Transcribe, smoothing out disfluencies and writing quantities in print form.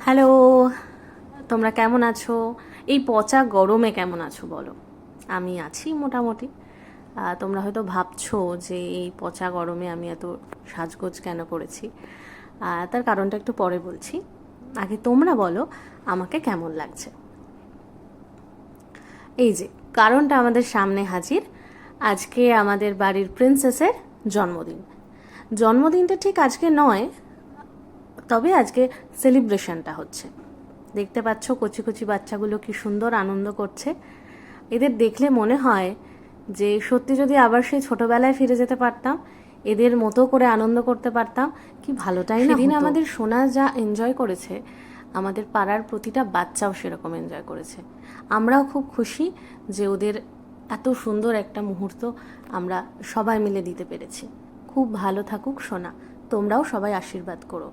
Hello, তোমরা কেমন আছো? এই পচা গরমে কেমন আছো বলো? আমি আছি মোটামুটি। তোমরা হয়তো ভাবছো যে এই পচা গরমে আমি এত সাজগোজ কেন করেছি। তার কারণটা একটু পরে বলছি। আগে তোমরা বলো আমাকে কেমন লাগছে। এই যে কারণটা আমাদের সামনে হাজির। আজকে আমাদের বাড়ির প্রিন্সেসের জন্মদিন। জন্মদিনটা ঠিক আজকে নয়, তবে আজকে সেলিব্রেশনটা হচ্ছে। দেখতে পাচ্ছ কচি কচি বাচ্চাগুলো কি সুন্দর আনন্দ করছে। এদের দেখলে মনে হয় যে সত্যি যদি আবার সেই ছোটবেলায় ফিরে যেতে পারতাম, এদের মতো করে আনন্দ করতে পারতাম, কি ভালোটাই না। সেদিন আমাদের সোনা যা এনজয় করেছে, আমাদের পাড়ার প্রতিটা বাচ্চাও সেরকম এনজয় করেছে। আমরাও খুব খুশি যে ওদের এত সুন্দর একটা মুহূর্ত আমরা সবাই মিলে দিতে পেরেছি। খুব ভালো থাকুক সোনা, তোমরাও সবাই আশীর্বাদ করো।